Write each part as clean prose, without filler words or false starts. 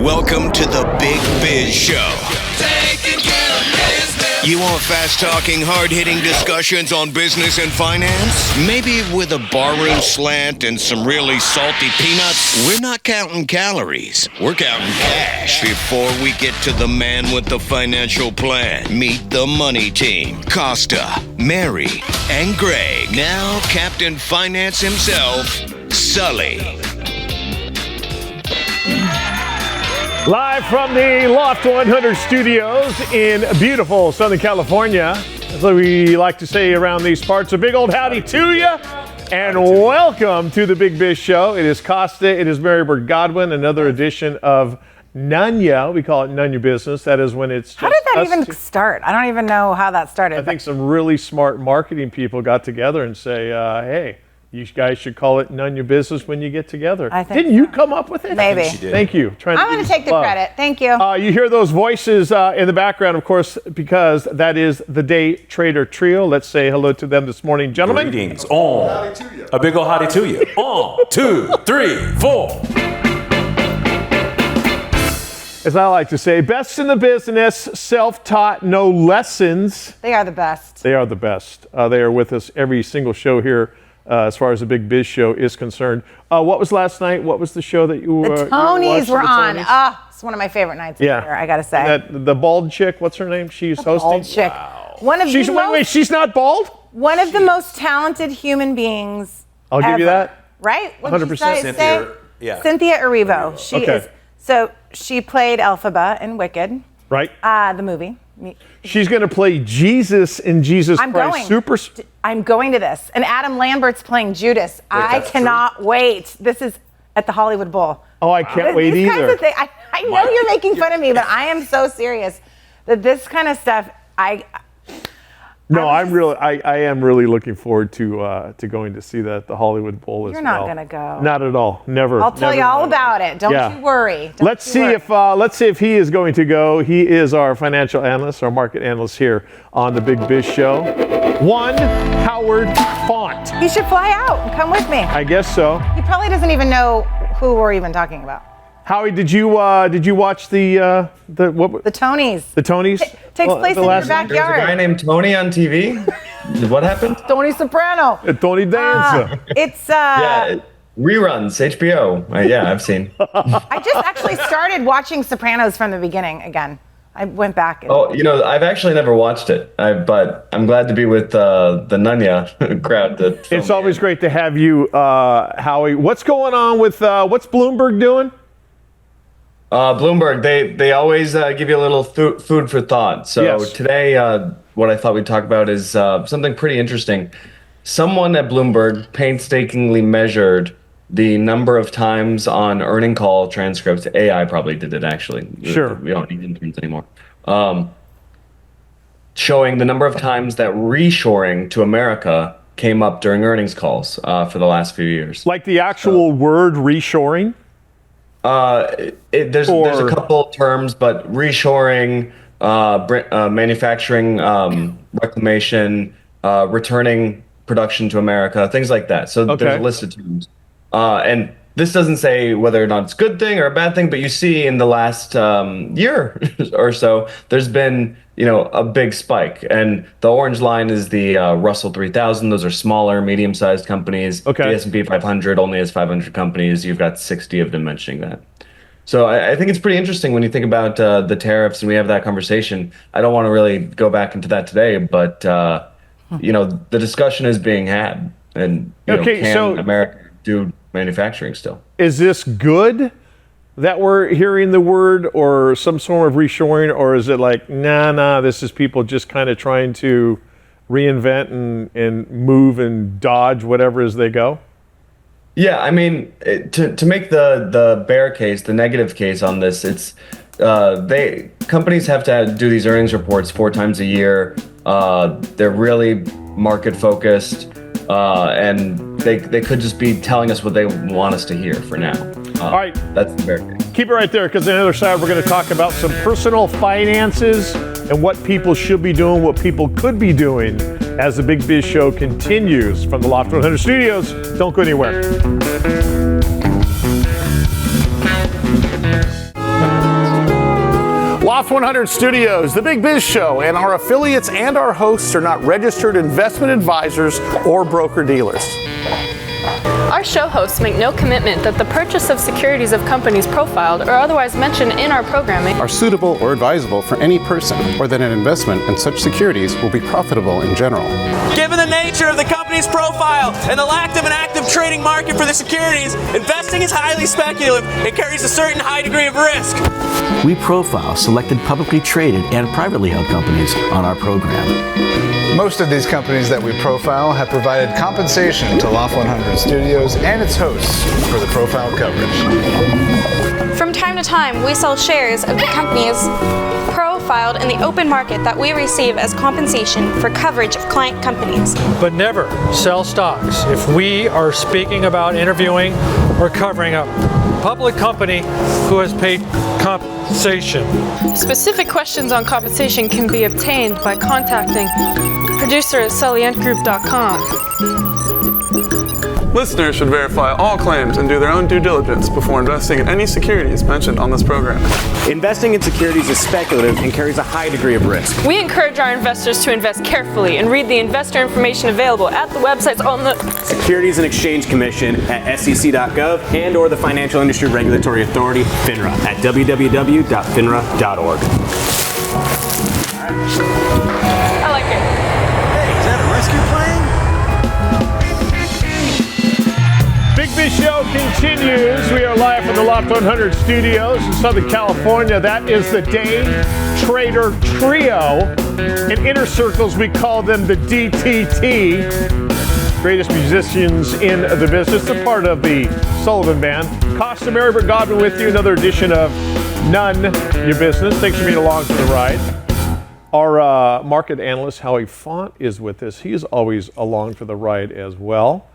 Welcome to the Big Biz Show. Taking care of business. You want fast-talking, hard-hitting discussions on business and finance? Maybe with a barroom slant and some really salty peanuts? We're not counting calories. We're counting cash. Before we get to the man with the financial plan, meet the money team. Costa, Mary, and Greg. Now Captain Finance himself, Sully. Live from the Loft 100 studios in beautiful Southern California. As we like to say around these parts, a big old howdy to you. And welcome to the Big Biz Show. It is Costa, it is Mary Bird Godwin, another edition of None Ya. We call it None Your Business. That is when it's just How did that even start? I don't even know how that started. I think some really smart marketing people got together and say, hey, you guys should call it None Your Business when you get together. Didn't you come up with it? Maybe. Thank you. I'm going to take the credit. Thank you. You hear those voices in the background, of course, because that is the Day Trader Trio. Let's say hello to them this morning, gentlemen. Greetings. On. A big ol' howdy to you. 1, 2, 3, 4. As I like to say, best in the business, self-taught, no lessons. They are the best. They are the best. They are with us every single show here. As far as the Big Biz Show is concerned. What was last night? What was the show that you were The Tonys were on. Tonys? It's one of my favorite nights of the year, I got to say. The bald chick, what's her name? She's hosting? Bald chick. Wow. Wait, she's not bald? One of the most talented human beings I'll give you that. Right? 100%. Cynthia Erivo. She is. So she played Elphaba in Wicked. Right. The movie. She's going to play Jesus in Jesus Christ. I'm going to this. And Adam Lambert's playing Judas. I cannot wait. This is at the Hollywood Bowl. Oh, I can't wait either. Kinds of things, I know you're making fun of me, but I am so serious that this kind of stuff, I am really looking forward to going to see that at the Hollywood Bowl as well. You're not going to go. Not at all. Never. I'll tell you all about it. Don't you worry. Let's see if he is going to go. He is our financial analyst, our market analyst here on the Big Biz Show. One, Howard Font. He should fly out and come with me. I guess so. He probably doesn't even know who we're even talking about. Howie, did you watch the Tonys? The Tonys? Takes place in your backyard. There's a guy named Tony on TV. What happened? Tony Soprano. Tony Danza. It's reruns, HBO. I've seen. I just actually started watching Sopranos from the beginning again. I went back. I've actually never watched it, but I'm glad to be with the Nunya crowd. It's always great to have you, Howie. What's going on with what's Bloomberg doing? Bloomberg, they always give you a little food for thought. So today, what I thought we'd talk about is something pretty interesting. Someone at Bloomberg painstakingly measured the number of times on earning call transcripts. AI probably did it, actually. Sure. We don't need interns anymore. Showing the number of times that reshoring to America came up during earnings calls for the last few years. Like the actual word reshoring? There's a couple terms, but reshoring, manufacturing, reclamation, returning production to America, things like that. So there's a list of terms. And this doesn't say whether or not it's a good thing or a bad thing, but you see in the last year or so, there's been a big spike. And the orange line is the Russell 3000. Those are smaller, medium-sized companies. Okay. The S&P 500 only has 500 companies. You've got 60 of them mentioning that. So I think it's pretty interesting when you think about the tariffs and we have that conversation. I don't want to really go back into that today, but the discussion is being had. And can America do manufacturing still? Is this good that we're hearing the word or some sort of reshoring, or is it like, nah, this is people just kind of trying to reinvent and move and dodge whatever as they go? Yeah, I mean, to make the bear case, the negative case on this, it's companies have to do these earnings reports 4 times a year. They're really market focused, and they could just be telling us what they want us to hear for now. All right, that's the bear case. Keep it right there, because on the other side, we're going to talk about some personal finances and what people should be doing, what people could be doing as the Big Biz Show continues from the Loft 100 Studios. Don't go anywhere. Loft 100 Studios, the Big Biz Show, and our affiliates and our hosts are not registered investment advisors or broker-dealers. Our show hosts make no commitment that the purchase of securities of companies profiled or otherwise mentioned in our programming Are suitable or advisable for any person, or that an investment in such securities will be profitable in general. Given the nature of the company's profile and the lack of an active trading market for the securities, investing is highly speculative and carries a certain high degree of risk. We profile selected publicly traded and privately held companies on our program. Most of these companies that we profile have provided compensation to Loft 100 Studios and its hosts for the profile coverage. From time to time, we sell shares of the companies profiled in the open market that we receive as compensation for coverage of client companies. But never sell stocks if we are speaking about interviewing or covering a public company who has paid compensation. Specific questions on compensation can be obtained by contacting producer at sullyentgroup.com. Listeners should verify all claims and do their own due diligence before investing in any securities mentioned on this program. Investing in securities is speculative and carries a high degree of risk. We encourage our investors to invest carefully and read the investor information available at the websites on the Securities and Exchange Commission at sec.gov and or the Financial Industry Regulatory Authority, FINRA, at www.finra.org. I like it. Hey, is that a rescue plane? Big Biz Show continues. We are live from the Loft 100 Studios in Southern California. That is the Day Trader Trio. In inner circles, we call them the DTT. Greatest musicians in the business. They're part of the Sullivan Band. Costa Mary Godwin with you. Another edition of None Your Business. Thanks for being along for the ride. Our market analyst, Howie Font, is with us. He is always along for the ride as well,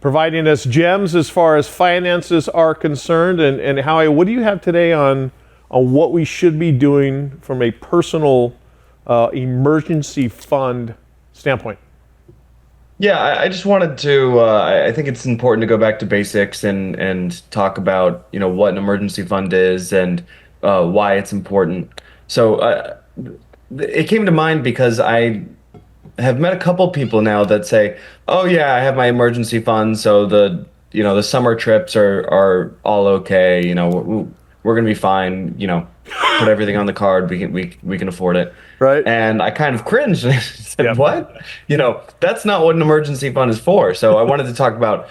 providing us gems as far as finances are concerned. And Howie, what do you have today on what we should be doing from a personal emergency fund standpoint? Yeah, I just wanted to, I think it's important to go back to basics and talk about, what an emergency fund is and why it's important. So it came to mind because I have met a couple people now that say, oh yeah, I have my emergency fund, so the summer trips are all okay, we're gonna be fine, put everything on the card, we can afford it. Right. And I kind of cringed and I said, Yep. What? That's not what an emergency fund is for. So I wanted to talk about,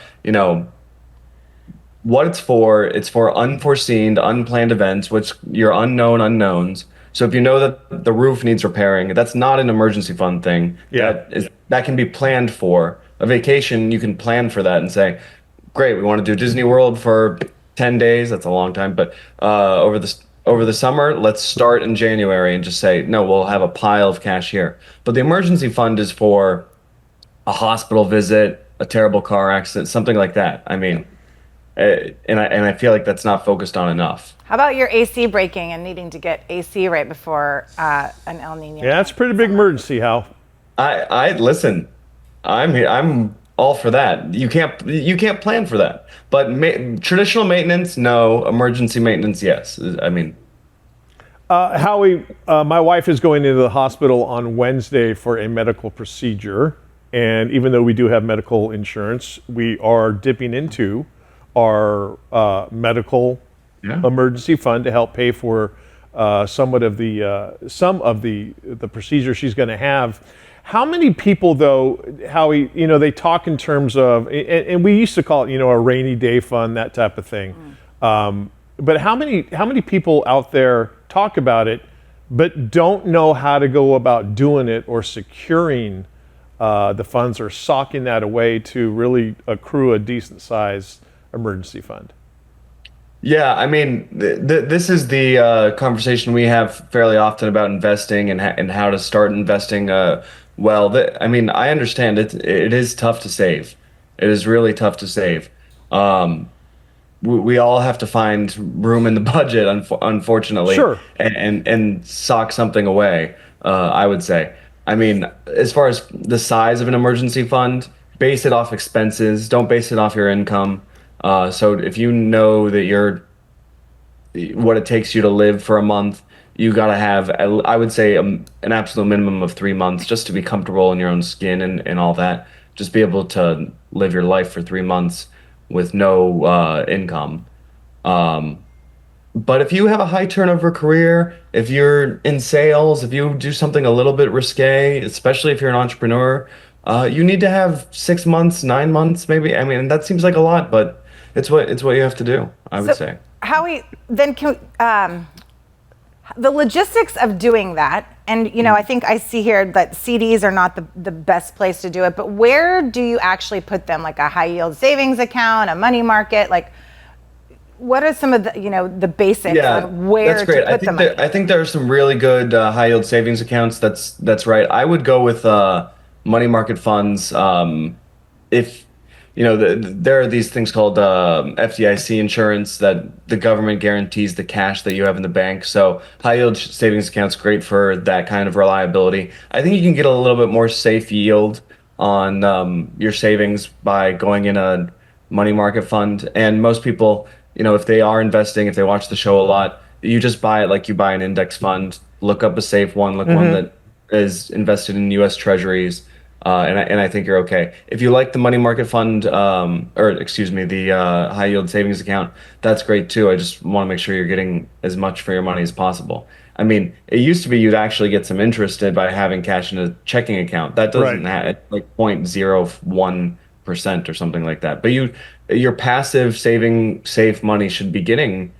what it's for. It's for unforeseen, unplanned events, which your unknown unknowns. So if you know that the roof needs repairing, that's not an emergency fund thing. Yeah. That can be planned for. A vacation, you can plan for that and say, great, we want to do Disney World for 10 days. That's a long time. But over the summer, let's start in January and just say, no, we'll have a pile of cash here. But the emergency fund is for a hospital visit, a terrible car accident, something like that. I mean, and I feel like that's not focused on enough. How about your AC breaking and needing to get AC right before an El Nino? Yeah, that's a pretty big emergency, Hal. I listen. I'm all for that. You can't plan for that. But traditional maintenance, no. Emergency maintenance, yes. I mean, Howie, my wife is going into the hospital on Wednesday for a medical procedure, and even though we do have medical insurance, we are dipping into our medical emergency fund to help pay for some of the procedure she's going to have. How many people, though, Howie, they talk in terms of, and we used to call it, a rainy day fund, that type of thing. But how many people out there talk about it, but don't know how to go about doing it or securing the funds or socking that away to really accrue a decent sized emergency fund? Yeah, I mean, this is the conversation we have fairly often about investing and how to start investing. I mean, I understand it is tough to save. It is really tough to save. We all have to find room in the budget, unfortunately, sure, and sock something away. I would say. I mean, as far as the size of an emergency fund, base it off expenses. Don't base it off your income. So if you know that what it takes you to live for a month, you got to have, I would say, an absolute minimum of 3 months just to be comfortable in your own skin and all that. Just be able to live your life for 3 months with no income. But if you have a high turnover career, if you're in sales, if you do something a little bit risque, especially if you're an entrepreneur, you need to have 6 months, 9 months, maybe. I mean, that seems like a lot, but it's what you have to do, I would say. Howie, then the logistics of doing that, and I think I see here that CDs are not the best place to do it, but where do you actually put them? Like a high yield savings account, a money market, like what are some of the the basics on where to put them? I think there are some really good high yield savings accounts. That's right. I would go with money market funds. If there are these things called FDIC insurance that the government guarantees the cash that you have in the bank. So high yield savings accounts great for that kind of reliability. I think you can get a little bit more safe yield on your savings by going in a money market fund. And most people, if they are investing, if they watch the show a lot, you just buy it like you buy an index fund. Look up a safe one, one that is invested in U.S. Treasuries. And I think you're okay. If you like the money market fund, the high yield savings account, that's great too. I just want to make sure you're getting as much for your money as possible. I mean, it used to be you'd actually get some interest by having cash in a checking account. That doesn't have like 0.01% or something like that. But your passive safe money should be getting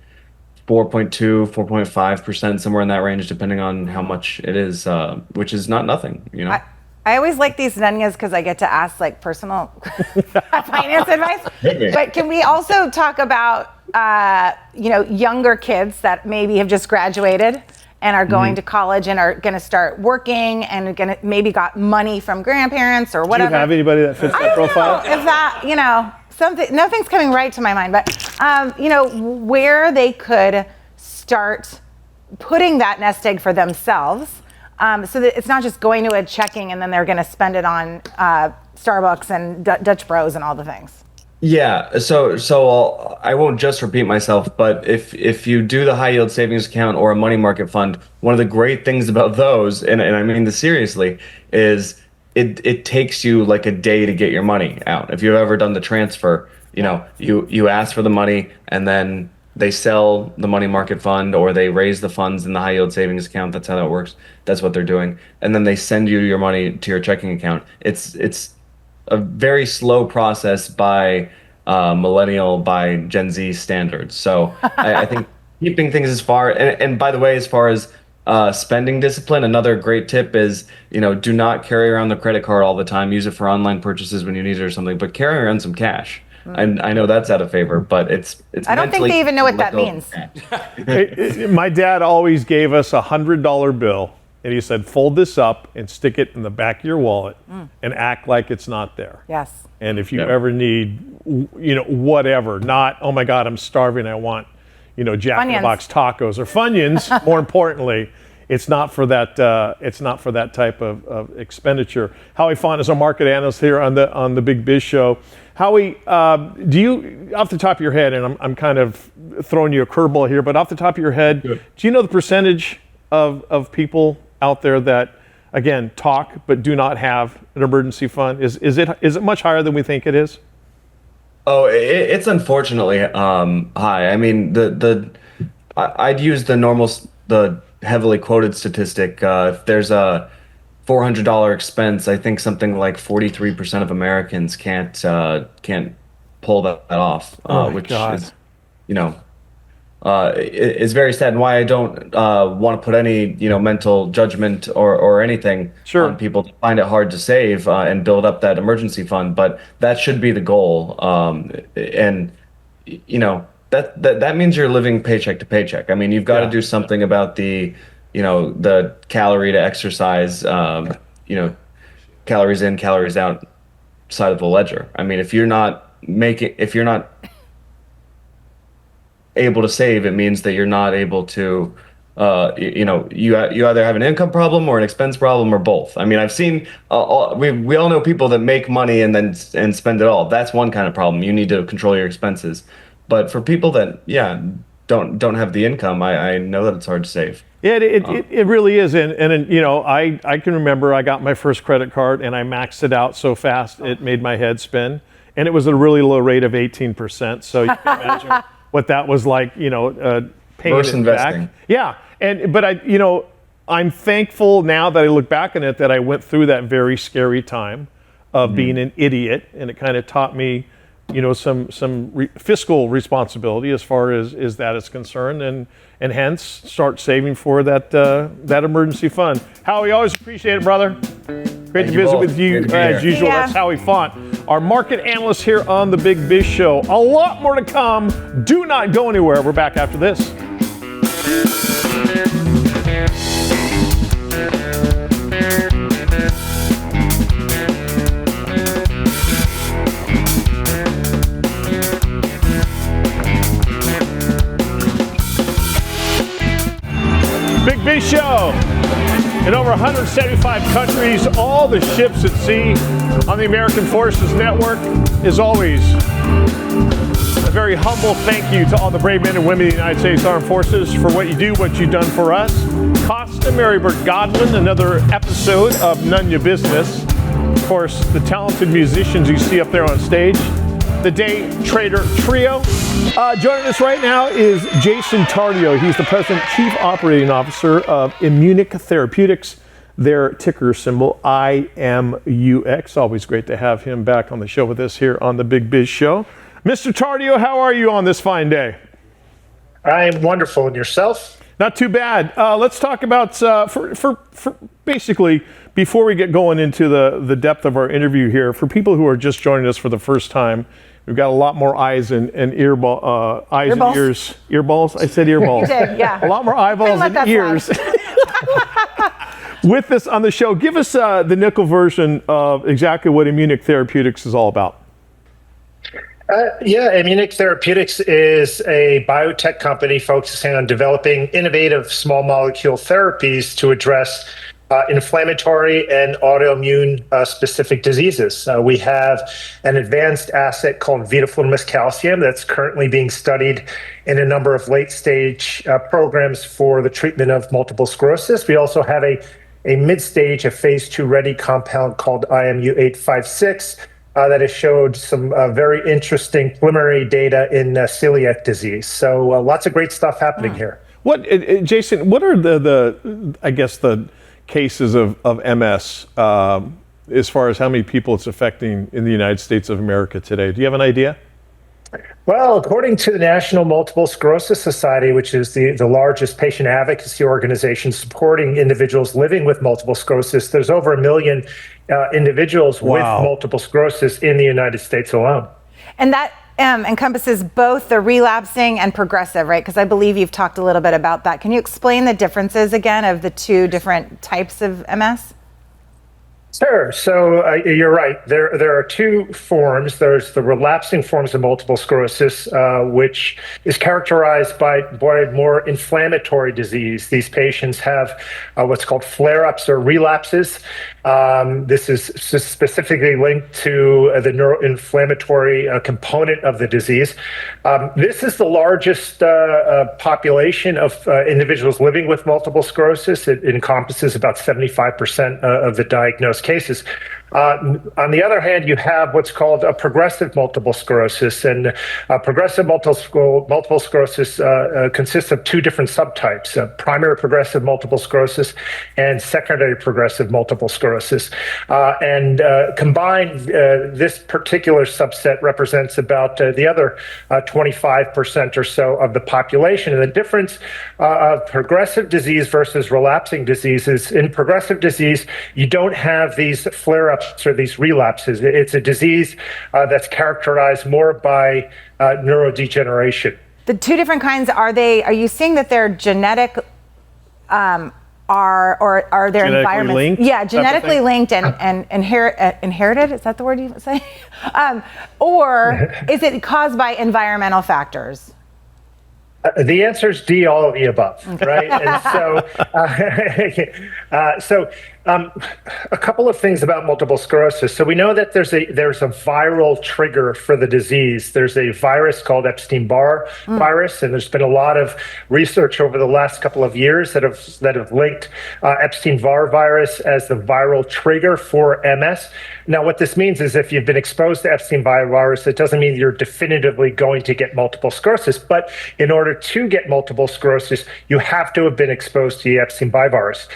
4.2, 4.5%, somewhere in that range, depending on how much it is, which is not nothing, I always like these Nanyas because I get to ask like personal finance advice. But can we also talk about younger kids that maybe have just graduated and are going to college and are going to start working and maybe got money from grandparents or whatever? Do you have anybody that fits that profile? If that nothing's coming right to my mind, but where they could start putting that nest egg for themselves. So that it's not just going to a checking and then they're going to spend it on Starbucks and Dutch Bros and all the things. Yeah. So I won't just repeat myself, but if you do the high yield savings account or a money market fund, one of the great things about those, and I mean this seriously, is it takes you like a day to get your money out. If you've ever done the transfer, you ask for the money and then they sell the money market fund or they raise the funds in the high yield savings account. That's how that works. That's what they're doing. And then they send you your money to your checking account. It's a very slow process by by Gen Z standards. So I think keeping things and by the way, as far as spending discipline, another great tip is, do not carry around the credit card all the time. Use it for online purchases when you need it or something, but carry around some cash. And I know that's out of favor, but it's. I don't think they even know what that means. My dad always gave us $100 bill, and he said, "Fold this up and stick it in the back of your wallet, and act like it's not there." Yes. And if you ever need, whatever, not, oh my God, I'm starving, I want, Jack in the Box tacos or Funyuns. More importantly, it's not for that. It's not for that type of expenditure. Howie Font is our market analyst here on the Big Biz Show. Howie, do you, off the top of your head, and I'm kind of throwing you a curveball here, but off the top of your head, do you know the percentage of people out there that, again, talk but do not have an emergency fund? Is it much higher than we think it is? Oh, it's unfortunately high. I mean, I'd use the heavily quoted statistic. If there's a $400 expense, I think something like 43% of Americans can't pull that off, which is, is very sad. And why I don't want to put any mental judgment or anything on people to find it hard to save and build up that emergency fund, but that should be the goal. And that means you're living paycheck to paycheck. I mean, you've got to do something about the calorie to exercise, calories in, calories out side of the ledger. I mean, if you're not able to save, it means that you're not able to, you either have an income problem or an expense problem or both. I mean, I've seen, we all know people that make money and spend it all. That's one kind of problem. You need to control your expenses. But for people that, don't have the income, I know that it's hard to save. Yeah, it really is. And you know, I can remember I got my first credit card and I maxed it out so fast it made my head spin. And it was a really low rate of 18%. So you can imagine what that was like, you know, paying Worse it investing. back. Yeah. But I'm thankful now that I look back on it that I went through that very scary time of being an idiot, and it kind of taught me, you know, some fiscal responsibility as far as that is concerned, and hence start saving for that emergency fund. Howie, always appreciate it, brother. Great to visit with you as usual. That's Howie Font, our market analyst here on the Big Biz Show. A lot more to come. Do not go anywhere. We're back after this. Big Biz Show. In over 175 countries, all the ships at sea on the American Forces Network. As always, a very humble thank you to all the brave men and women of the United States Armed Forces for what you do, what you've done for us. Costa Marybird Godwin, another episode of None Your Business. Of course, the talented musicians you see up there on stage. The Day Trader Trio. Joining us right now is Jason Tardio. He's the President Chief Operating Officer of Immunic Therapeutics, their ticker symbol IMUX. Always great to have him back on the show with us here on the Big Biz Show. Mr. Tardio, how are you on this fine day? I'm wonderful. And yourself? Not too bad. Let's talk about, for basically, before we get going into the depth of our interview here, for people who are just joining us for the first time, we've got a lot more eyes and earballs. And ears. Earballs? I said earballs. You did, yeah. A lot more eyeballs and ears with us on the show. Give us the nickel version of exactly what Immunic Therapeutics is all about. Immunic Therapeutics is a biotech company focusing on developing innovative small molecule therapies to address inflammatory and autoimmune specific diseases. We have an advanced asset called vidofludimus calcium that's currently being studied in a number of late stage programs for the treatment of multiple sclerosis. We also have a mid-stage, a phase 2 ready compound called IMU-856 that has showed some very interesting preliminary data in celiac disease. So lots of great stuff happening here. What, Jason, what are the cases of MS as far as how many people it's affecting in the United States of America today? Do you have an idea? Well, according to the National Multiple Sclerosis Society, which is the largest patient advocacy organization supporting individuals living with multiple sclerosis, there's over 1 million individuals with multiple sclerosis in the United States alone. And that encompasses both the relapsing and progressive, right? Because I believe you've talked a little bit about that. Can you explain the differences again of the two different types of MS? Sure. So you're right. There are two forms. There's the relapsing forms of multiple sclerosis, which is characterized by more inflammatory disease. These patients have what's called flare-ups or relapses. This is specifically linked to the neuroinflammatory component of the disease. This is the largest population of individuals living with multiple sclerosis. It encompasses about 75% of the diagnosed cases. On the other hand, you have what's called a progressive multiple sclerosis, and progressive multiple sclerosis consists of two different subtypes: primary progressive multiple sclerosis and secondary progressive multiple sclerosis. And combined, this particular subset represents about the other 25% or so of the population. And the difference of progressive disease versus relapsing disease is in progressive disease, you don't have these flare-ups or these relapses. It's a disease that's characterized more by neurodegeneration. The two different kinds, are you seeing that they're genetic or are their environments linked? Yeah, genetically linked and inherited, is that the word you say? Or is it caused by environmental factors? The answer is D, all of the above, right? And so A couple of things about multiple sclerosis. So we know that there's a viral trigger for the disease. There's a virus called Epstein-Barr virus, and there's been a lot of research over the last couple of years that have linked Epstein-Barr virus as the viral trigger for MS. Now, what this means is if you've been exposed to Epstein-Barr virus, it doesn't mean you're definitively going to get multiple sclerosis. But in order to get multiple sclerosis, you have to have been exposed to the Epstein-Barr virus.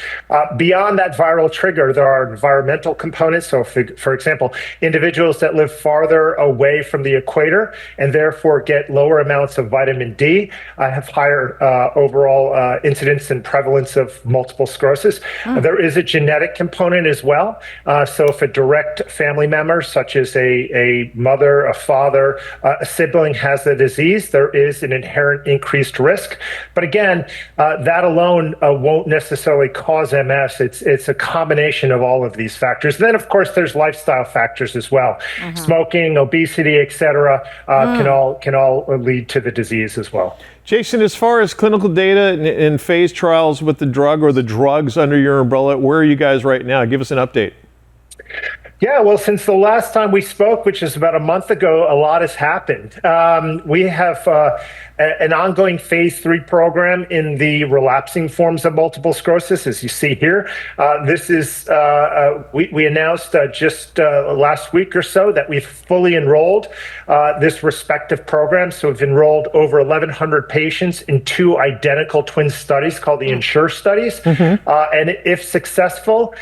Beyond that viral trigger, there are environmental components. So, for example, individuals that live farther away from the equator and therefore get lower amounts of vitamin D have higher overall incidence and prevalence of multiple sclerosis. There is a genetic component as well. So if a direct family member, such as a mother, a father, a sibling has the disease, there is an inherent increased risk. But again, that alone won't necessarily cause MS. It's a combination of all of these factors. And then, of course, there's lifestyle factors as well. Smoking, obesity, etc., can all lead to the disease as well. Jason, as far as clinical data and phase trials with the drug or the drugs under your umbrella, where are you guys right now? Give us an update. Yeah, well, since the last time we spoke, which is about a month ago, a lot has happened. We have an ongoing phase 3 program in the relapsing forms of multiple sclerosis, as you see here. This is, we announced just last week or so that we've fully enrolled this respective program. So we've enrolled over 1,100 patients in 2 identical twin studies called the ENSURE studies. And if successful,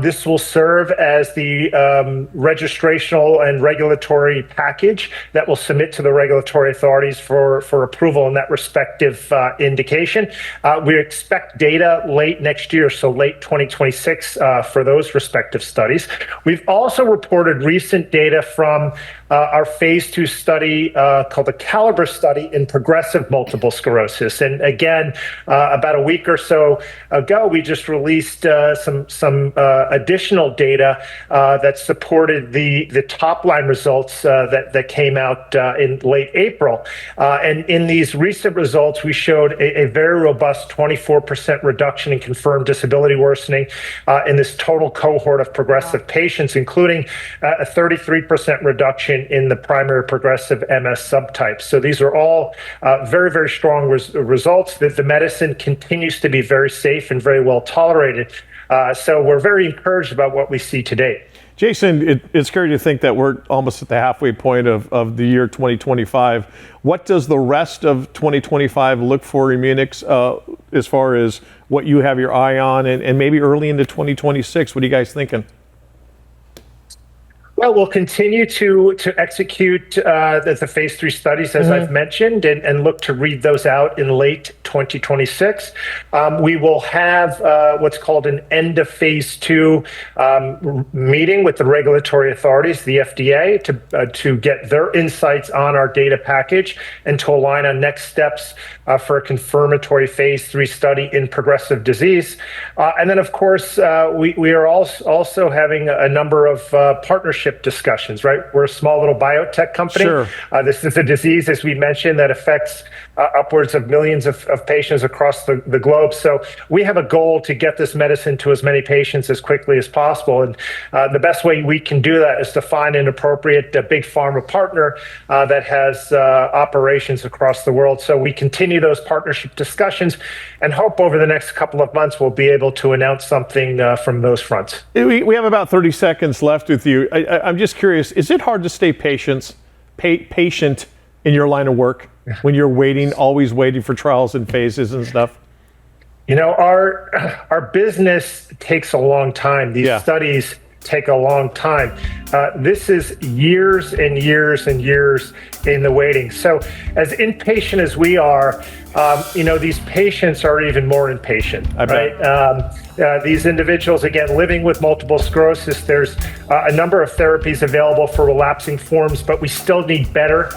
this will serve as the registrational and regulatory package that will submit to the regulatory authorities for approval in that respective indication. We expect data late next year, so late 2026 for those respective studies. We've also reported recent data from our phase 2 study called the Caliber study in progressive multiple sclerosis. And again, about a week or so ago, we just released some additional data that supported the top line results that came out in late April. And in these recent results, we showed a very robust 24% reduction in confirmed disability worsening in this total cohort of progressive patients, including a 33% reduction in the primary progressive MS subtypes. So these are all very, very strong results. The medicine continues to be very safe and very well tolerated. So we're very encouraged about what we see today. Jason, it's scary to think that we're almost at the halfway point of the year 2025. What does the rest of 2025 look for Immunic as far as what you have your eye on and maybe early into 2026? What are you guys thinking? Well, we'll continue to execute the phase 3 studies, as I've mentioned, and look to read those out in late 2026. We will have what's called an end of phase 2 meeting with the regulatory authorities, the FDA, to get their insights on our data package and to align on next steps for a confirmatory phase 3 study in progressive disease. And then, of course, we are also having a number of partnerships discussions, right? We're a small little biotech company. Sure. This is a disease, as we mentioned, that affects upwards of millions of patients across the globe. So we have a goal to get this medicine to as many patients as quickly as possible. And the best way we can do that is to find an appropriate big pharma partner that has operations across the world. So we continue those partnership discussions and hope over the next couple of months we'll be able to announce something from those fronts. We have about 30 seconds left with you. I'm just curious, is it hard to stay patient in your line of work when you're always waiting for trials and phases and stuff? You know, our business takes a long time. These studies take a long time. This is years and years and years in the waiting. So as impatient as we are, these patients are even more impatient, right? These individuals, again, living with multiple sclerosis, there's a number of therapies available for relapsing forms, but we still need better,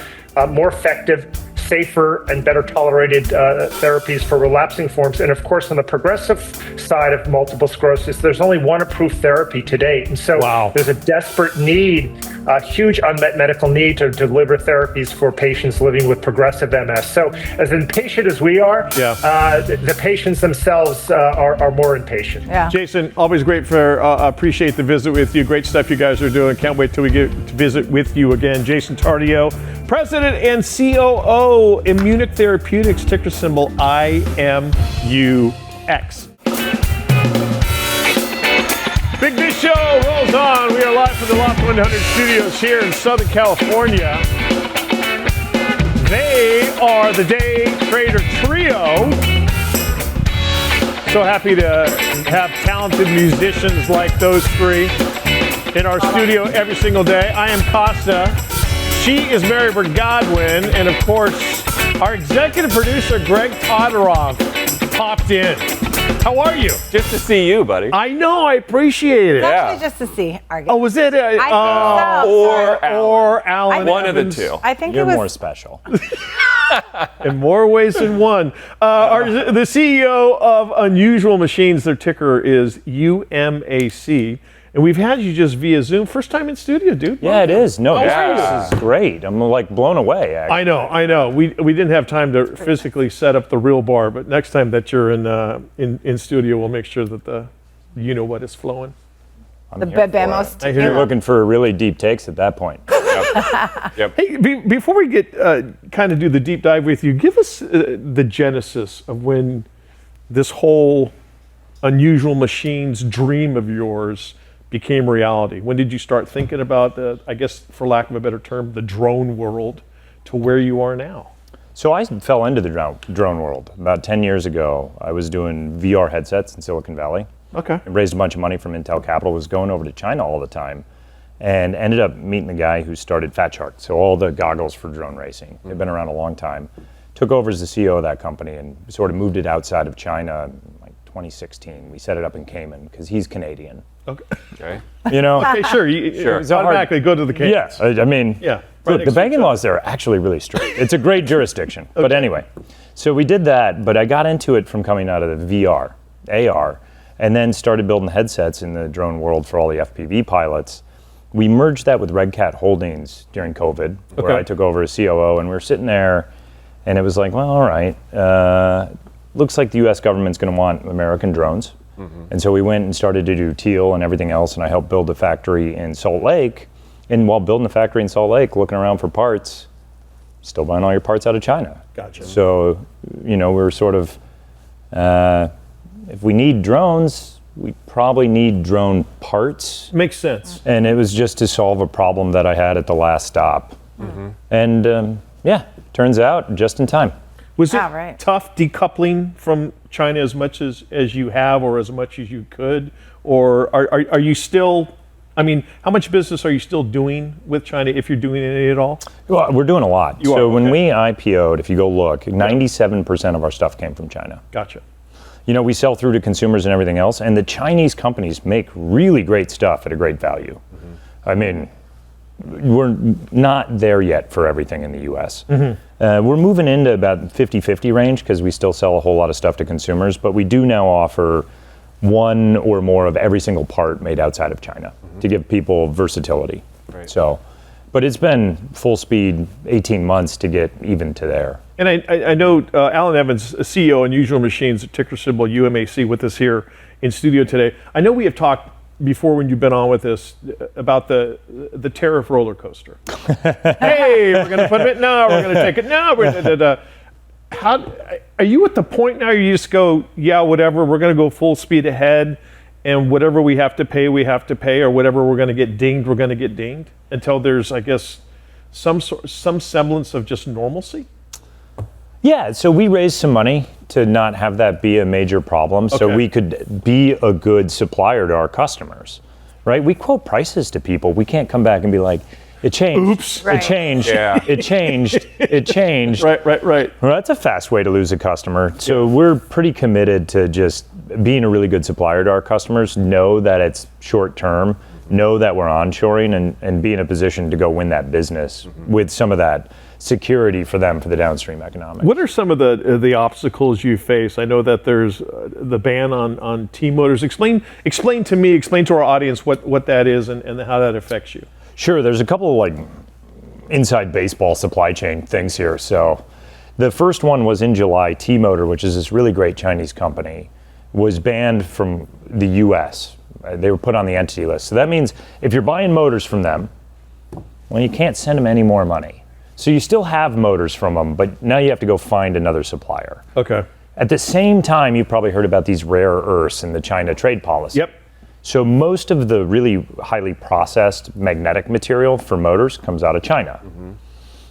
more effective, safer and better tolerated therapies for relapsing forms. And of course, on the progressive side of multiple sclerosis, there's only one approved therapy to date. And so there's a desperate need a huge unmet medical need to deliver therapies for patients living with progressive MS. So as impatient as we are, the patients themselves are more impatient. Yeah. Jason, always great appreciate the visit with you. Great stuff you guys are doing. Can't wait till we get to visit with you again. Jason Tardio, President and COO, Immunic Therapeutics, ticker symbol IMUX. Big Biz Show rolls on. We are live from the Loft 100 studios here in Southern California. They are the Day Trader Trio. So happy to have talented musicians like those three in our studio every single day. I am Costa. She is Mary Godwin. And of course, our executive producer, Greg Todorov, popped in. How are you? Just to see you, buddy. I know, I appreciate it. Actually, just to see our guest. Oh, was it? I think so. Or Allan. One of the two. I think You're it was more special. In more ways than one. The CEO of Unusual Machines, their ticker is UMAC. And we've had you just via Zoom. First time in studio, dude. Yeah, it is. No, Yeah. this is great. I'm like blown away, actually. I know. We didn't have time to physically set up the real bar, but next time that you're in studio, we'll make sure that you know what is flowing. the Bebemos. I hear you're looking for really deep takes at that point. Yep. Hey, before we get kind of do the deep dive with you, give us the genesis of when this whole Unusual Machines dream of yours became reality. When did you start thinking about I guess for lack of a better term, the drone world to where you are now? So I fell into the drone world about 10 years ago. I was doing VR headsets in Silicon Valley. Okay. I raised a bunch of money from Intel Capital, was going over to China all the time, and ended up meeting the guy who started Fat Shark. So all the goggles for drone racing. They've been around a long time. Took over as the CEO of that company and sort of moved it outside of China in like 2016. We set it up in Cayman because he's Canadian. Okay. You know? Okay, sure. Sure. So automatically go to the case. Yes. I mean, Yeah. look, the banking laws there are actually really strict. It's a great jurisdiction. But anyway, so we did that, but I got into it from coming out of the VR, AR, and then started building headsets in the drone world for all the FPV pilots. We merged that with Red Cat Holdings during COVID, where I took over as COO, and we were sitting there, and it was like, well, all right, looks like the US government's going to want American drones. And so we went and started to do Teal and everything else, and I helped build a factory in Salt Lake. And while building the factory in Salt Lake, looking around for parts, still buying all your parts out of China. Gotcha. So, we were sort of, if we need drones, we probably need drone parts. Makes sense. And it was just to solve a problem that I had at the last stop. And turns out just in time. Was it tough decoupling from China as much as you have, or as much as you could? Or are you still, I mean, how much business are you still doing with China, if you're doing any at all? Well, we're doing a lot. When we IPO'd, if you go look, 97% of our stuff came from China. Gotcha. We sell through to consumers and everything else, and the Chinese companies make really great stuff at a great value. I mean, we're not there yet for everything in the US. We're moving into about 50-50 range because we still sell a whole lot of stuff to consumers, but we do now offer one or more of every single part made outside of China to give people versatility. Right. So, but it's been full speed 18 months to get even to there. And I know Allan Evans, CEO Unusual Machines, ticker symbol UMAC, with us here in studio today. I know we have talked before when you've been on with us about the tariff roller coaster. Hey, we're going to put it. No, we're going to take it. No, we're how are you at the point now? You just go, yeah, whatever. We're going to go full speed ahead, and whatever we have to pay, or whatever we're going to get dinged, we're going to get dinged until there's, I guess, some semblance of just normalcy. Yeah, so we raised some money to not have that be a major problem, so we could be a good supplier to our customers, right? We quote prices to people. We can't come back and be like, it changed. Oops. It changed. Yeah. It changed. It changed. Right. Well, that's a fast way to lose a customer. So we're pretty committed to just being a really good supplier to our customers, know that it's short term, know that we're onshoring, and be in a position to go win that business with some of that security for them for the downstream economics. What are some of the obstacles you face? I know that there's the ban on T-motors. Explain to me, explain to our audience what that is and how that affects you. Sure, there's a couple of like inside baseball supply chain things here. So the first one was in July. T-Motor, which is this really great Chinese company, was banned from the US. They were put on the entity list. So that means if you're buying motors from them, well, you can't send them any more money. So you still have motors from them, but now you have to go find another supplier. Okay. At the same time, you've probably heard about these rare earths in the China trade policy. Yep. So most of the really highly processed magnetic material for motors comes out of China. Mm-hmm.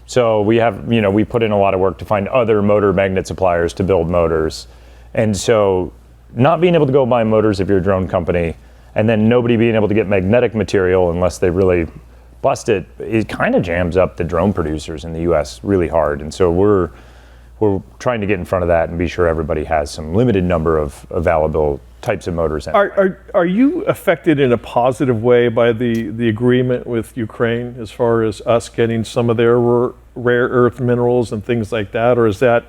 So we put in a lot of work to find other motor magnet suppliers to build motors. And so not being able to go buy motors if you're a drone company, and then nobody being able to get magnetic material unless they really bust it, it kind of jams up the drone producers in the US really hard. And so we're trying to get in front of that and be sure everybody has some limited number of available types of motors. Are you affected in a positive way by the agreement with Ukraine as far as us getting some of their rare earth minerals and things like that, or is that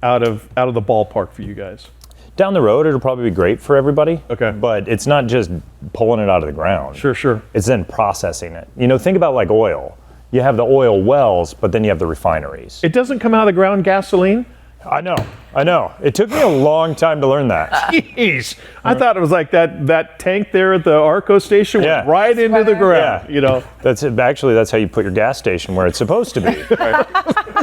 out of the ballpark for you guys? Down the road, it'll probably be great for everybody. Okay. But it's not just pulling it out of the ground. Sure. It's then processing it. Think about like oil. You have the oil wells, but then you have the refineries. It doesn't come out of the ground gasoline? I know. It took me a long time to learn that. Jeez. I thought it was like that tank there at the Arco station went right into the ground. Yeah. That's it. Actually, that's how you put your gas station where it's supposed to be.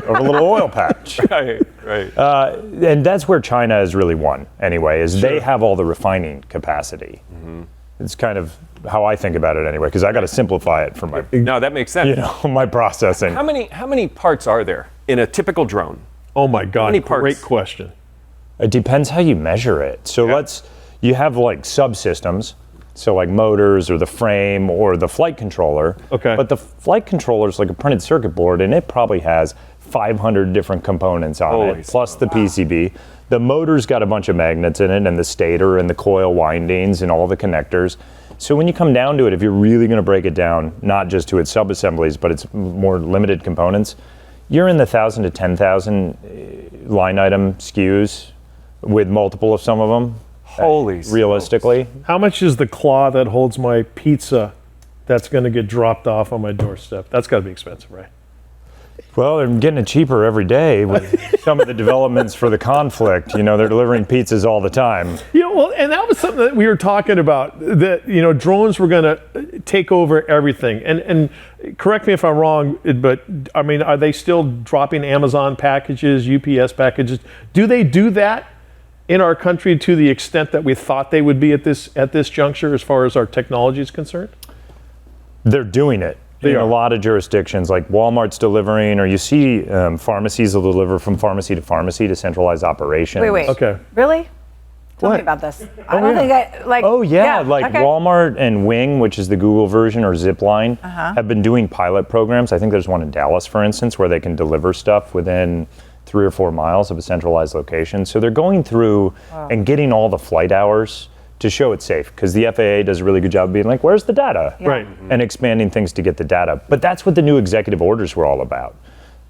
Over a little oil patch. Right. And that's where China has really won anyway, is they have all the refining capacity. Mm-hmm. It's kind of how I think about it anyway, because I got to simplify it for my No, that makes sense. My processing. How many parts are there in a typical drone? Oh my God, How many parts? Great question. It depends how you measure it. So you have like subsystems, so like motors or the frame or the flight controller. Okay. But the flight controller is like a printed circuit board, and it probably has 500 different components on it, plus the PCB. The motor's got a bunch of magnets in it, and the stator and the coil windings and all the connectors. So when you come down to it, if you're really going to break it down, not just to its sub-assemblies, but its more limited components, you're in the 1,000 to 10,000 line item SKUs with multiple of some of them. Holy realistically. smokes. How much is the claw that holds my pizza that's going to get dropped off on my doorstep? That's got to be expensive, right? Well, they're getting it cheaper every day with some of the developments for the conflict. They're delivering pizzas all the time. Well, and that was something that we were talking about, that, drones were going to take over everything. And correct me if I'm wrong, but I mean, are they still dropping Amazon packages, UPS packages? Do they do that in our country to the extent that we thought they would be at this juncture as far as our technology is concerned? They're doing it. In a lot of jurisdictions, like Walmart's delivering, or you see pharmacies will deliver from pharmacy to centralized operations. Wait. Okay. Really? Tell me about this. I don't think Walmart and Wing, which is the Google version, or Zipline, have been doing pilot programs. I think there's one in Dallas, for instance, where they can deliver stuff within 3 or 4 miles of a centralized location. So they're going through and getting all the flight hours to show it's safe, because the FAA does a really good job of being like, where's the data? Yeah. Right. And expanding things to get the data. But that's what the new executive orders were all about.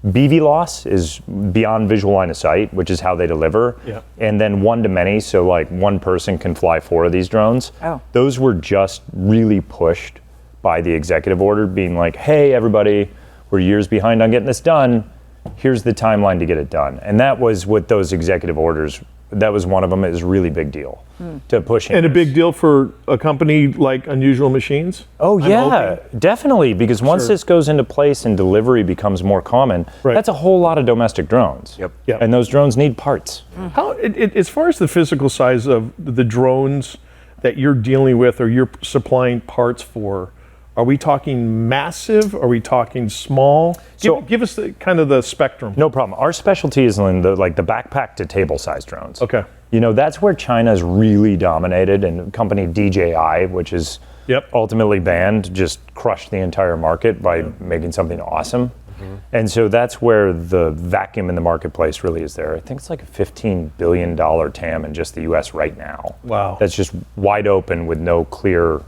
BV loss is beyond visual line of sight, which is how they deliver. Yeah. And then one to many, so like one person can fly 4 of these drones. Oh. Those were just really pushed by the executive order, being like, hey, everybody, we're years behind on getting this done. Here's the timeline to get it done. And that was what those executive orders, that was one of them. It was a really big deal to push. And a big deal for a company like Unusual Machines? Oh, yeah, definitely. Because once this goes into place and delivery becomes more common, that's a whole lot of domestic drones. Yep. And those drones need parts. How, as far as the physical size of the drones that you're dealing with or you're supplying parts for, are we talking massive? Are we talking small? Give us the spectrum. No problem. Our specialty is in the backpack to table size drones. Okay. That's where China's really dominated, and the company DJI, which is ultimately banned, just crushed the entire market by making something awesome. Mm-hmm. And so that's where the vacuum in the marketplace really is there. I think it's like a $15 billion TAM in just the US right now. Wow. That's just wide open with no clear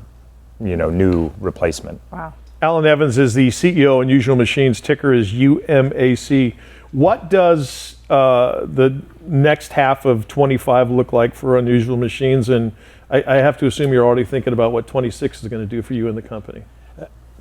new replacement. Wow. Allan Evans is the CEO of Unusual Machines. Ticker is UMAC. What does the next half of 25 look like for Unusual Machines? And I have to assume you're already thinking about what 26 is going to do for you and the company.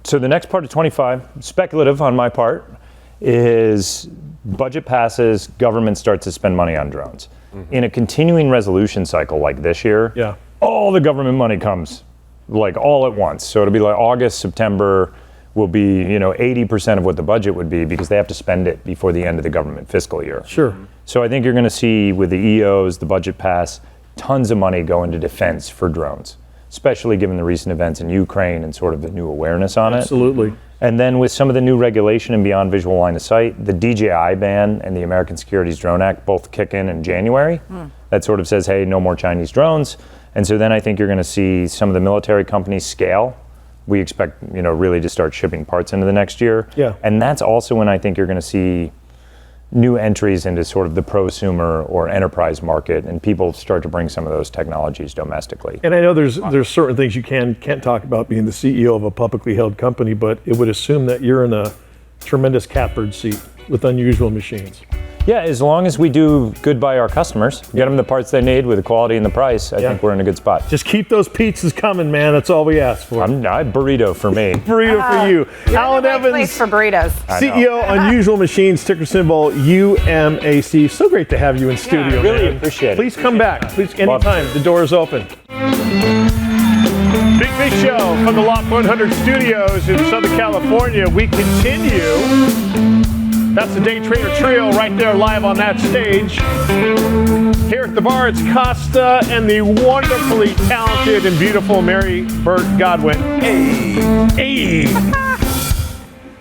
So the next part of 25, speculative on my part, is budget passes, government starts to spend money on drones. In a continuing resolution cycle like this year, all the government money comes like all at once. So it'll be like August, September will be 80% of what the budget would be because they have to spend it before the end of the government fiscal year. Sure. So I think you're going to see with the EOs, the budget pass, tons of money go into defense for drones, especially given the recent events in Ukraine and sort of the new awareness on it. Absolutely. And then with some of the new regulation and beyond visual line of sight, the DJI ban and the American Securities Drone Act both kick in January. That sort of says, hey, no more Chinese drones. And so then I think you're going to see some of the military companies scale. We expect, really to start shipping parts into the next year. Yeah. And that's also when I think you're going to see new entries into sort of the prosumer or enterprise market, and people start to bring some of those technologies domestically. And I know there's certain things you can't talk about being the CEO of a publicly held company, but it would assume that you're in a tremendous catbird seat with unusual machines. Yeah, as long as we do good by our customers, get them the parts they need with the quality and the price, I think we're in a good spot. Just keep those pizzas coming, man. That's all we ask for. Burrito for me. Burrito for you. Allan Evans, for burritos. CEO, Unusual Machines, ticker symbol UMAC. So great to have you in studio, really man. appreciate it. Please come back. Please, anytime. The door is open. Big Show from the Loft 100 studios in Southern California. We continue. That's the Day Trader Trio right there live on that stage. Here at the bar, it's Costa and the wonderfully talented and beautiful Mary Burt Godwin. Hey.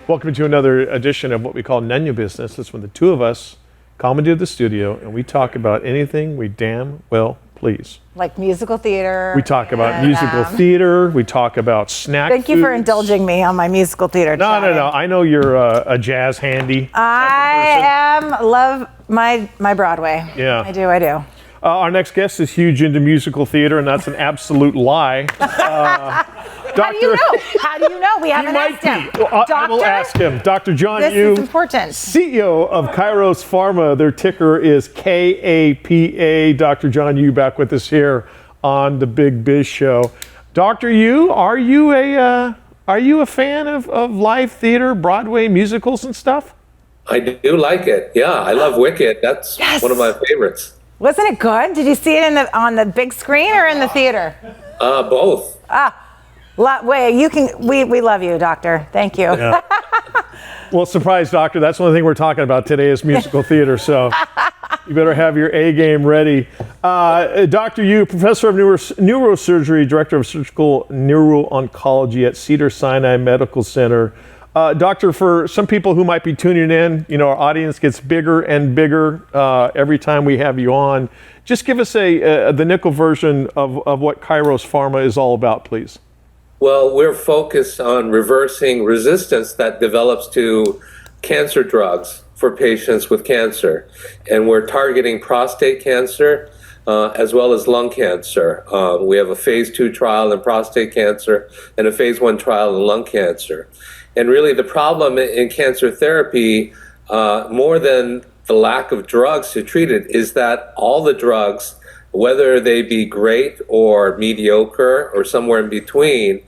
Welcome to another edition of what we call None Your Business. That's when the two of us come into the studio and we talk about anything we damn well please. Like musical theater. We talk about musical theater. We talk about snack Thank you for indulging me on my musical theater. No. I know you're a jazz handy. Love my Broadway. Yeah. I do. Our next guest is huge into musical theater, and that's an absolute lie. How do you know? We haven't asked him. I will ask him. Dr. John This Yu, is important. CEO of Kairos Pharma. Their ticker is KAPA. Dr. John Yu back with us here on the Big Biz Show. Dr. Yu, are you a fan of live theater, Broadway musicals and stuff? I do like it. Yeah, I love Wicked. That's one of my favorites. Wasn't it good? Did you see it on the big screen or in the theater? Both. We love you, Doctor. Thank you. Yeah. Well, surprise, Doctor. That's the only thing we're talking about today is musical theater. So you better have your A game ready. Dr. Yu, professor of neurosurgery, director of surgical neuro-oncology at Cedars-Sinai Medical Center. Doctor, for some people who might be tuning in, our audience gets bigger and bigger every time we have you on. Just give us the nickel version of what Kairos Pharma is all about, please. Well, we're focused on reversing resistance that develops to cancer drugs for patients with cancer. And we're targeting prostate cancer as well as lung cancer. We have a phase 2 trial in prostate cancer and a phase 1 trial in lung cancer. And really the problem in cancer therapy, more than the lack of drugs to treat it, is that all the drugs, whether they be great or mediocre or somewhere in between,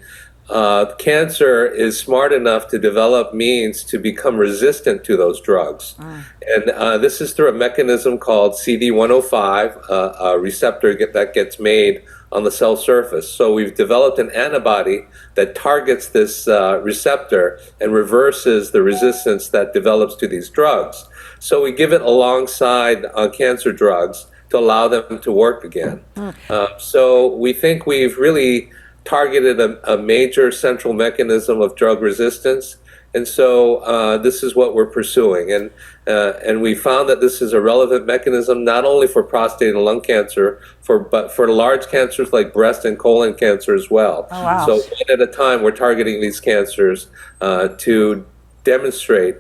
cancer is smart enough to develop means to become resistant to those drugs. And this is through a mechanism called CD105, a receptor that gets made on the cell surface. So we've developed an antibody that targets this receptor and reverses the resistance that develops to these drugs. So we give it alongside cancer drugs to allow them to work again. So we think we've really targeted a major central mechanism of drug resistance. And so this is what we're pursuing. And we found that this is a relevant mechanism not only for prostate and lung cancer, but for large cancers like breast and colon cancer as well. Oh, wow. So one at a time, we're targeting these cancers to demonstrate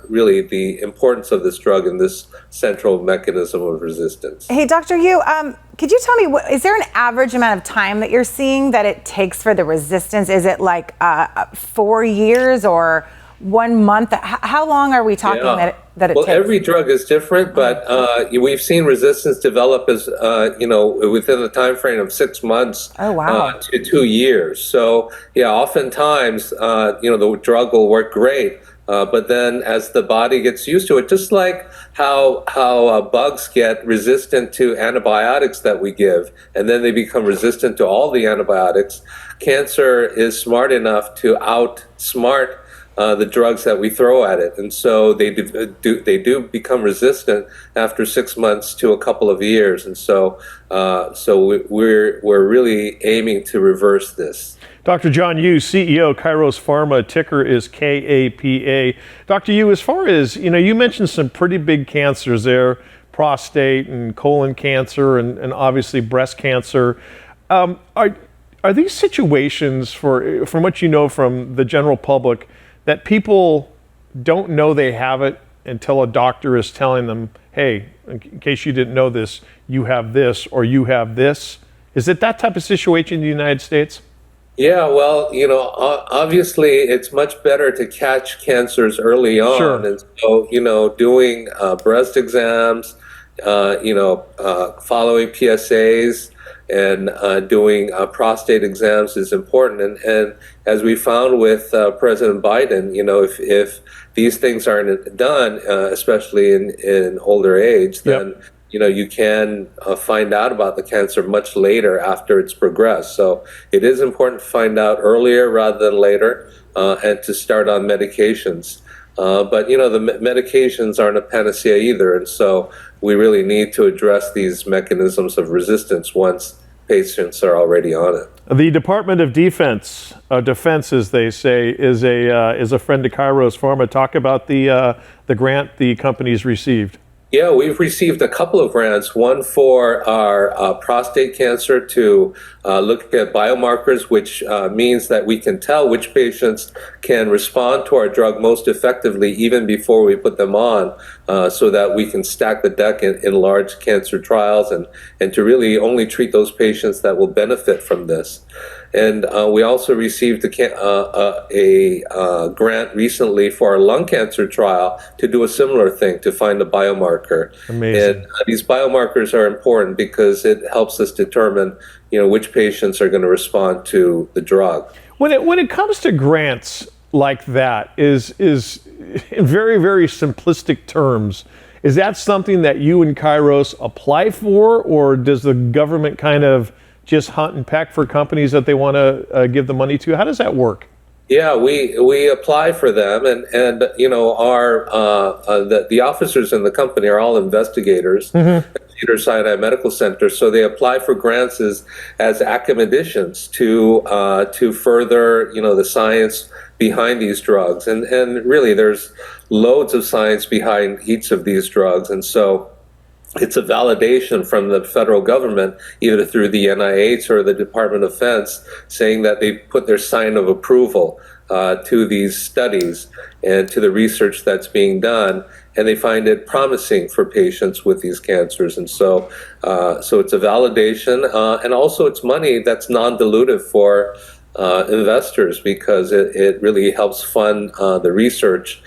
really the importance of this drug and this central mechanism of resistance. Hey, Dr. Yu, could you tell me, is there an average amount of time that you're seeing that it takes for the resistance? Is it like 4 years or 1 month? How long are we talking that it well, takes? every drug is different, but we've seen resistance develop as within the time frame of 6 months to 2 years. So oftentimes the drug will work great, but then as the body gets used to it, just like how bugs get resistant to antibiotics that we give, and then they become resistant to all the antibiotics, cancer is smart enough to outsmart the drugs that we throw at it, and so they do become resistant after 6 months to a couple of years, and so we're really aiming to reverse this. Dr. John Yu, CEO, Kairos Pharma, ticker is KAPA. Dr. Yu, as far as you mentioned some pretty big cancers there, prostate and colon cancer, and obviously breast cancer. Are these situations, from what you know from the general public, that people don't know they have it until a doctor is telling them, hey, in case you didn't know this, you have this or you have this? Is it that type of situation in the United States? Yeah, well, obviously it's much better to catch cancers early on. Sure. And so, doing breast exams, following PSAs, and doing prostate exams is important. And as we found with President Biden, if these things aren't done, especially in older age, then you can find out about the cancer much later after it's progressed. So it is important to find out earlier rather than later, and to start on medications. But the medications aren't a panacea either, and so we really need to address these mechanisms of resistance once patients are already on it. The Department of Defense, as they say, is a friend to Kairos Pharma. Talk about the grant the company's received. Yeah, we've received a couple of grants, one for our prostate cancer to look at biomarkers, which means that we can tell which patients can respond to our drug most effectively even before we put them on, so that we can stack the deck in large cancer trials and to really only treat those patients that will benefit from this. And we also received a grant recently for our lung cancer trial to do a similar thing, to find a biomarker. Amazing. And these biomarkers are important because it helps us determine, which patients are going to respond to the drug. When it comes to grants like that, is in very, very simplistic terms, is that something that you and Kairos apply for, or does the government kind of just hunt and peck for companies that they want to give the money to? How does that work? Yeah, we apply for them, and our the officers in the company are all investigators at Cedars-Sinai Medical Center, so they apply for grants as academicians to further the science behind these drugs, and really there's loads of science behind each of these drugs, and so it's a validation from the federal government, either through the NIH or the Department of Defense, saying that they put their sign of approval to these studies and to the research that's being done, and they find it promising for patients with these cancers. And so it's a validation, and also it's money that's non-dilutive for investors, because it really helps fund the research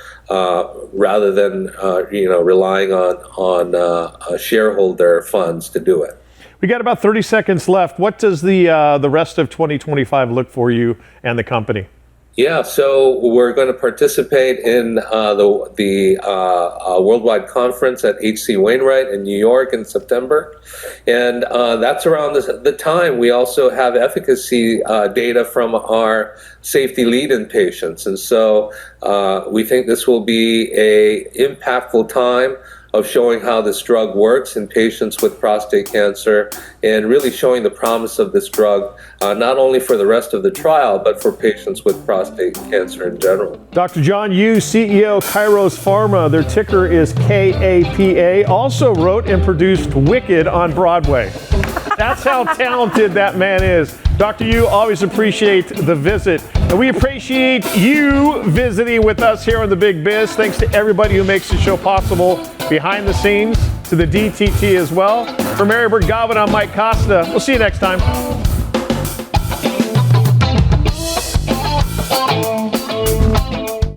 rather than relying on shareholder funds to do it. We got about 30 seconds left. What does the rest of 2025 look for you and the company? Yeah, so we're going to participate in the worldwide conference at H.C. Wainwright in New York in September, and that's around the time we also have efficacy data from our safety lead-in patients, and so we think this will be a impactful time of showing how this drug works in patients with prostate cancer, and really showing the promise of this drug, not only for the rest of the trial, but for patients with prostate cancer in general. Dr. John Yu, CEO, Kairos Pharma, their ticker is KAPA, also wrote and produced Wicked on Broadway. That's how talented that man is. Dr. Yu, always appreciate the visit. And we appreciate you visiting with us here on The Big Biz. Thanks to everybody who makes the show possible behind the scenes, to the DTT as well. For Mary Bergavin, I'm Mike Costa. We'll see you next time.